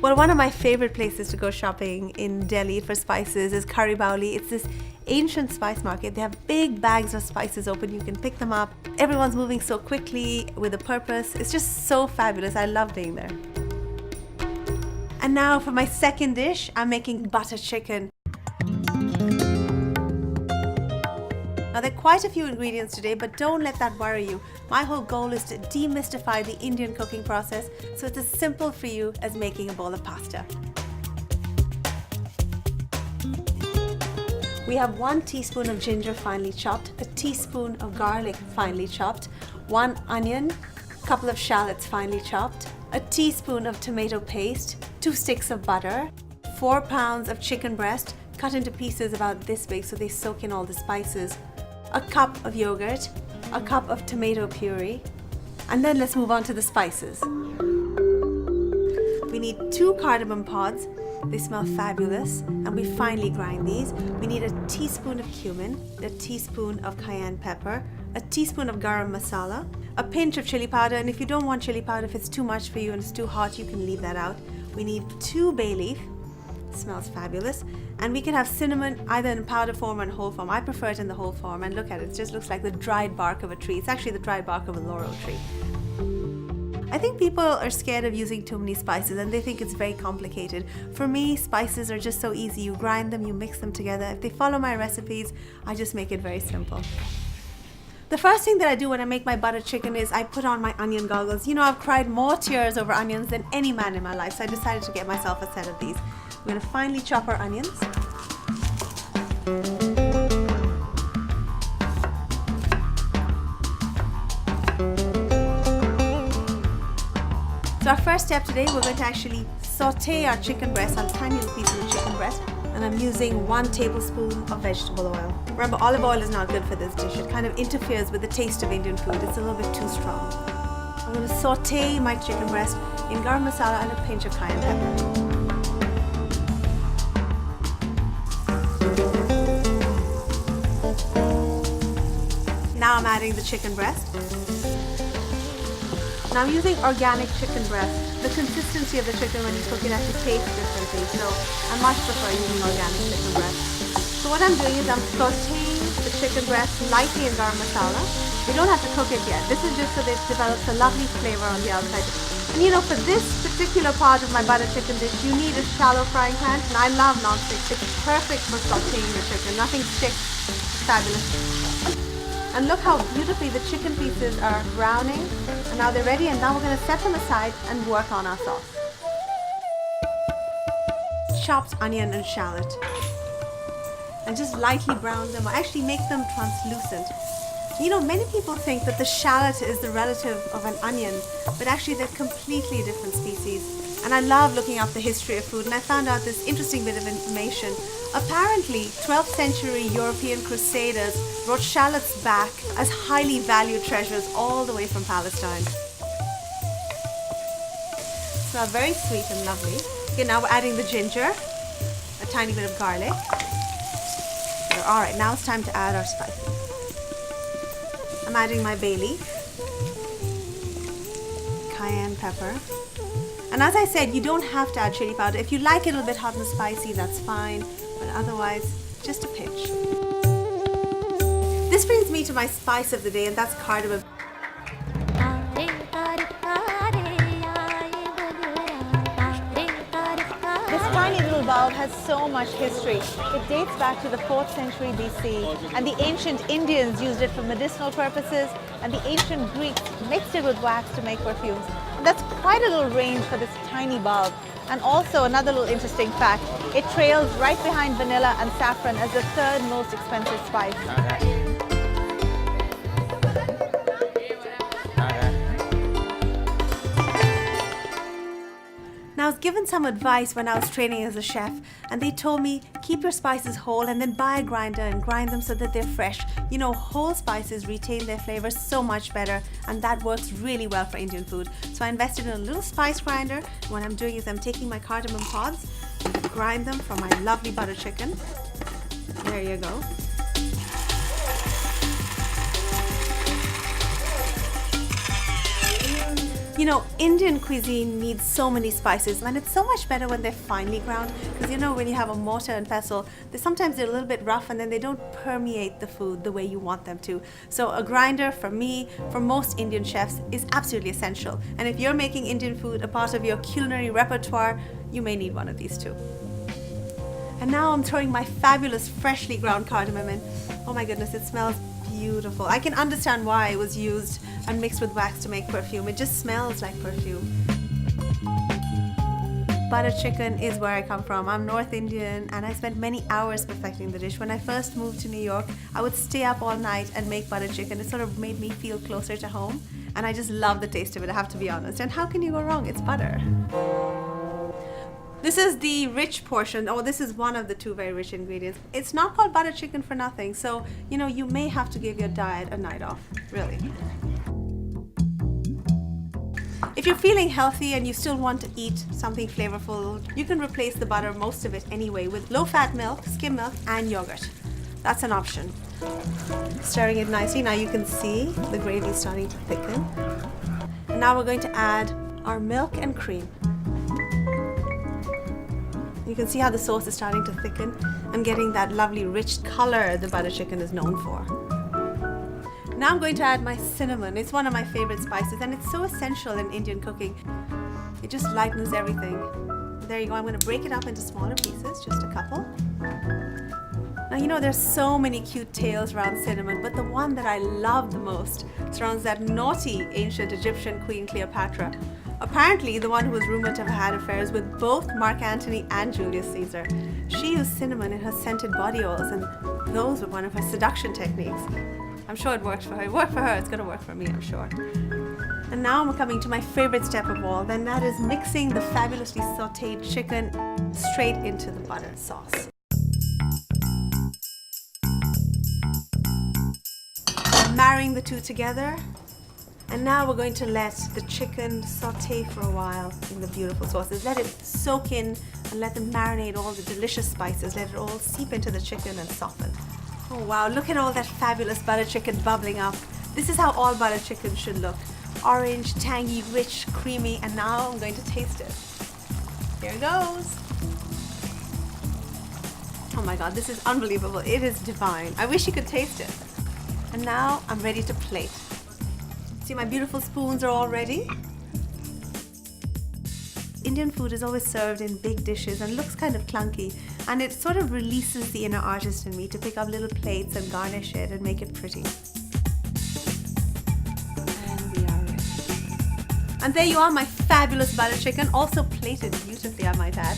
Well, one of my favorite places to go shopping in Delhi for spices is Curry Bauli. It's this ancient spice market. They have big bags of spices open. You can pick them up. Everyone's moving so quickly with a purpose. It's just so fabulous. I love being there. And now for my second dish, I'm making butter chicken. Now there are quite a few ingredients today, but don't let that worry you. My whole goal is to demystify the Indian cooking process so it's as simple for you as making a bowl of pasta. We have 1 teaspoon of ginger finely chopped, a teaspoon of garlic finely chopped, 1 onion, a couple of shallots finely chopped, a teaspoon of tomato paste, 2 sticks of butter, 4 pounds of chicken breast cut into pieces about this big so they soak in all the spices, a cup of yogurt, a cup of tomato puree, and then let's move on to the spices. We need 2 cardamom pods. They smell fabulous, and we finely grind these. We need a teaspoon of cumin, a teaspoon of cayenne pepper, a teaspoon of garam masala, a pinch of chili powder, and if you don't want chili powder, if it's too much for you and it's too hot, you can leave that out. We need 2 bay leaf. Smells fabulous. And we can have cinnamon either in powder form or in whole form. I prefer it in the whole form, and look at it, it just looks like the dried bark of a tree. It's actually the dried bark of a laurel tree. I think people are scared of using too many spices and they think it's very complicated. For me, spices are just so easy. You grind them, you mix them together. If they follow my recipes, I just make it very simple. The first thing that I do when I make my butter chicken is I put on my onion goggles. You know, I've cried more tears over onions than any man in my life, so I decided to get myself a set of these. We're going to finely chop our onions. So our first step today, we're going to actually saute our chicken breast on tiny little pieces of chicken breast. And I'm using 1 tablespoon of vegetable oil. Remember, olive oil is not good for this dish. It kind of interferes with the taste of Indian food. It's a little bit too strong. I'm going to saute my chicken breast in garam masala and a pinch of cayenne pepper. Now I'm adding the chicken breast. Now I'm using organic chicken breast. The consistency of the chicken when you cook it actually tastes differently, so I much prefer using organic chicken breast. So what I'm doing is I'm sauteing the chicken breast lightly in garam masala. You don't have to cook it yet. This is just so that it develops a lovely flavor on the outside. And you know, for this particular part of my butter chicken dish, you need a shallow frying pan. And I love non-stick. It's perfect for sauteing the chicken. Nothing sticks. It's fabulous. And look how beautifully the chicken pieces are browning. And now they're ready, and now we're going to set them aside and work on our sauce. Chopped onion and shallot. And just lightly brown them, or actually make them translucent. You know, many people think that the shallot is the relative of an onion, but actually they're completely different species. And I love looking up the history of food, and I found out this interesting bit of information. Apparently, 12th century European crusaders brought shallots back as highly valued treasures all the way from Palestine. Smell very sweet and lovely. Okay, now we're adding the ginger, a tiny bit of garlic. All right, now it's time to add our spices. I'm adding my bay leaf, cayenne pepper. And as I said, you don't have to add chili powder. If you like it a little bit hot and spicy, that's fine. But otherwise, just a pinch. This brings me to my spice of the day, and that's cardamom. This tiny little bulb has so much history. It dates back to the 4th century BC, and the ancient Indians used it for medicinal purposes, and the ancient Greeks mixed it with wax to make perfumes. That's quite a little range for this tiny bulb. And also another little interesting fact, it trails right behind vanilla and saffron as the 3rd most expensive spice. Now, I was given some advice when I was training as a chef, and they told me keep your spices whole and then buy a grinder and grind them so that they're fresh. You know, whole spices retain their flavor so much better, and that works really well for Indian food. So I invested in a little spice grinder. What I'm doing is I'm taking my cardamom pods, grind them for my lovely butter chicken. There you go. You know, Indian cuisine needs so many spices, and it's so much better when they're finely ground, because you know, when you have a mortar and pestle, sometimes they're a little bit rough and then they don't permeate the food the way you want them to. So a grinder, for me, for most Indian chefs, is absolutely essential. And if you're making Indian food a part of your culinary repertoire, you may need one of these too. And now I'm throwing my fabulous freshly ground cardamom in. Oh my goodness, it smells beautiful. I can understand why it was used and mixed with wax to make perfume. It just smells like perfume. Butter chicken is where I come from. I'm North Indian and I spent many hours perfecting the dish. When I first moved to New York, I would stay up all night and make butter chicken. It sort of made me feel closer to home, and I just love the taste of it, I have to be honest. And how can you go wrong? It's butter. This is the rich portion. Oh, this is one of the two very rich ingredients. It's not called butter chicken for nothing, so you know, you may have to give your diet a night off, really. If you're feeling healthy and you still want to eat something flavorful, you can replace the butter, most of it anyway, with low-fat milk, skim milk, and yogurt. That's an option. Stirring it nicely. Now you can see the gravy starting to thicken. And now we're going to add our milk and cream. You can see how the sauce is starting to thicken and getting that lovely rich color the butter chicken is known for. Now I'm going to add my cinnamon. It's one of my favorite spices and it's so essential in Indian cooking. It just lightens everything. There you go. I'm going to break it up into smaller pieces, just a couple. Now you know, there's so many cute tales around cinnamon, but the one that I love the most surrounds that naughty ancient Egyptian queen Cleopatra. Apparently the one who was rumored to have had affairs with both Mark Antony and Julius Caesar. She used cinnamon in her scented body oils, and those were one of her seduction techniques. I'm sure it worked for her. It worked for her, it's going to work for me, I'm sure. And now I'm coming to my favorite step of all, then that is mixing the fabulously sauteed chicken straight into the butter sauce. Marrying the two together. And now we're going to let the chicken saute for a while in the beautiful sauces. Let it soak in and let them marinate all the delicious spices. Let it all seep into the chicken and soften. Oh wow, look at all that fabulous butter chicken bubbling up. This is how all butter chicken should look. Orange, tangy, rich, creamy, and now I'm going to taste it. Here it goes. Oh my god, this is unbelievable. It is divine. I wish you could taste it. And now I'm ready to plate. See, my beautiful spoons are all ready. Indian food is always served in big dishes and looks kind of clunky, and it sort of releases the inner artist in me to pick up little plates and garnish it and make it pretty. And we are ready. And there you are, my fabulous butter chicken, also plated beautifully, I might add.